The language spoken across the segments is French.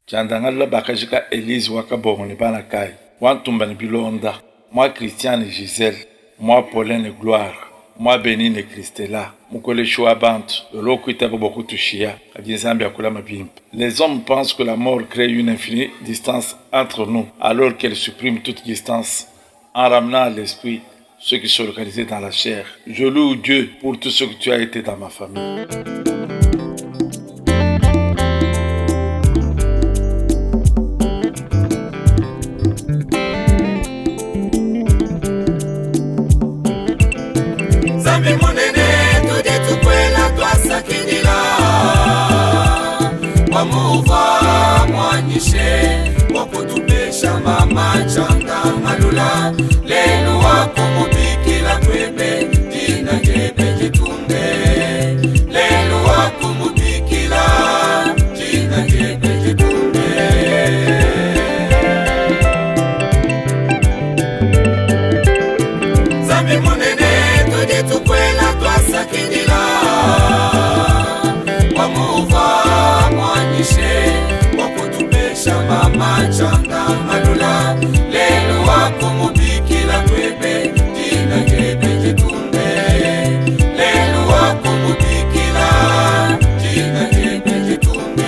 Tchandanga bakajika Elise wakabongo ne bana kai. Wantumba ne bilonda. Moi Christiane et Gisèle. Moi Pauline et Gloire. Moi Bénine et Christella. Mukole choua bantu. Lolo ita beaucoup touchia. Adizambi akula mabimp. Les hommes pensent que la mort crée une infinie distance entre nous, alors qu'elle supprime toute distance en ramenant à l'esprit ceux qui sont localisés dans la chair. Je loue Dieu pour tout ce que tu as été dans ma famille. Zambi monene tude tukwela twasakidila Wamuva mwanyishe wakutupesha mama changa malula Lelu wako mubikila kwebe jina jebe jitunde Lelu wako mubikila jina jebe jitunde Zambi monene tude tukwela twasakidila Wamuva mwanyishe wakutupesha mama changa malula Lelu wako mubikila kwebe jina jebe jitunde Lelu wako mubikila jina jebe jitunde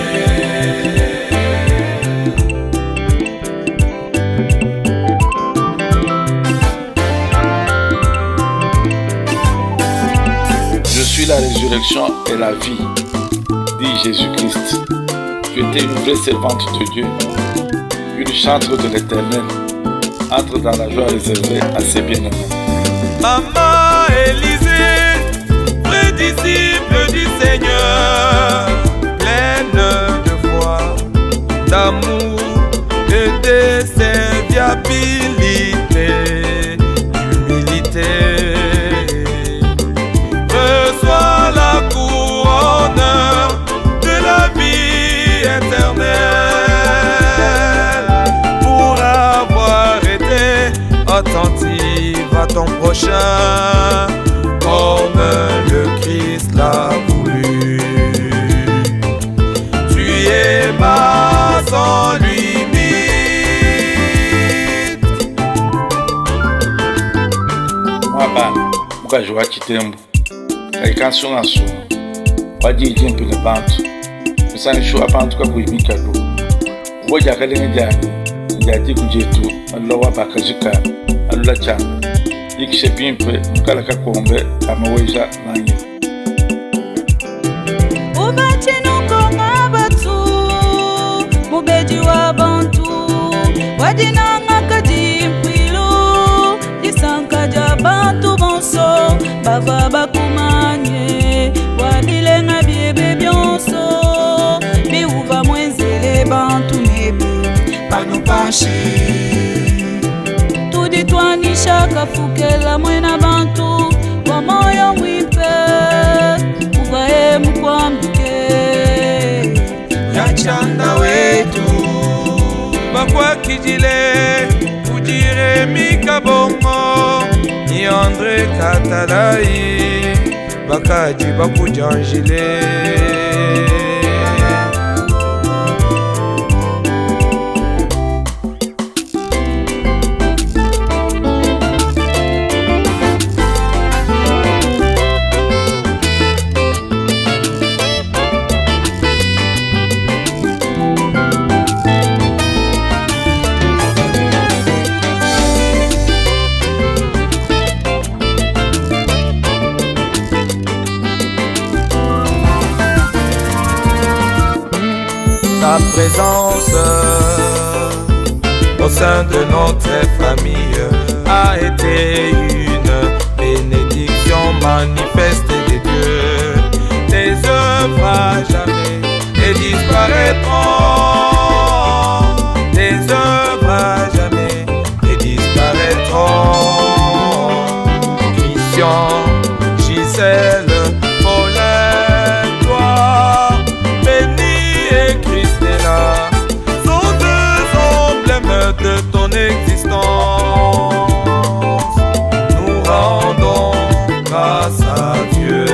Je suis la résurrection et la vie, dit Jésus-Christ. Tu étais une vraie servante de Dieu, une chantre de l'Éternel. Entre dans la joie réservée à ses bien-aimés. Maman Élisée, vraie disciple du Seigneur, pleine de foi, d'amour et de serviabilité, d'humilité. Reçois la couronne de la vie éternelle pour avoir été attentive à ton prochain comme le Christ l'a voulu. Tu es ma sans limite. Mwaba, muka joa chitembo. Kaikanso naso. Wadi jimpi ne bantu. Kusani shua bantu kwa kuimika do. Woja kalenge jani. Njati kujetu. Malawa bakajika. Alula changa. Ikishe pimpe. Mukala kakombe. Kamaweja nanyi. Ubati nuko ngabatu. Mubeji wa bantu. Wadina ngakadimpilu. Disanka jabantu bonso. Bava bakumanye. Wadile ngabiebe byonso. Biuva mwenzele bantu nebe. Panupashi Tuditwanisha kafukela mwena bantu. Wa moyo mwipe. Uvae mkwambike. Yachanda wetu Bakwa kijile, ujire mikabongo, ni André Katalai, bakaji bakujanjile. Ta présence au sein de notre famille a été une bénédiction manifestée de Dieu. Tes œuvres à jamais ne disparaîtront. Tes œuvres à jamais ne disparaîtront. Christian, Gisèle, Pauline, Gloire, Béni et Christella sont deux emblèmes de ton existence. Nous rendons grâce à Dieu.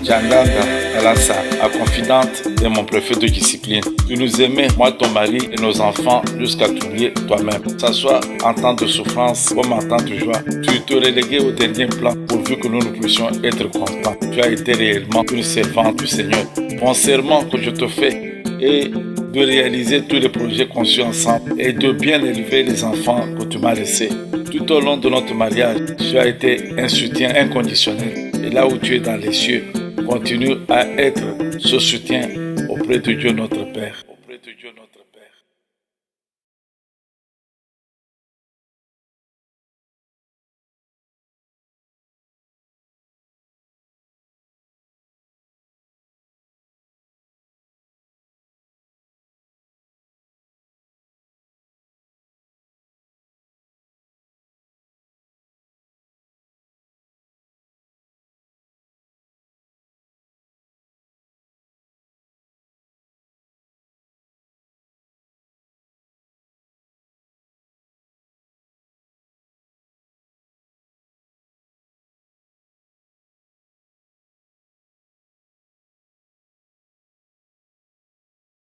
Janganda Elassa, la confidente de mon préfet de discipline. Tu nous aimais, moi ton mari et nos enfants, jusqu'à t'oublier toi-même. Que ce soit en temps de souffrance comme en temps de joie, tu te reléguais au dernier plan pourvu que nous puissions être contents. Tu as été réellement une servante du Seigneur. Mon serment que je te fais est de réaliser tous les projets conçus ensemble et de bien élever les enfants que tu m'as laissés. Tout au long de notre mariage, tu as été un soutien inconditionnel. Et là où tu es dans les cieux, continue à être ce soutien auprès de Dieu notre Père.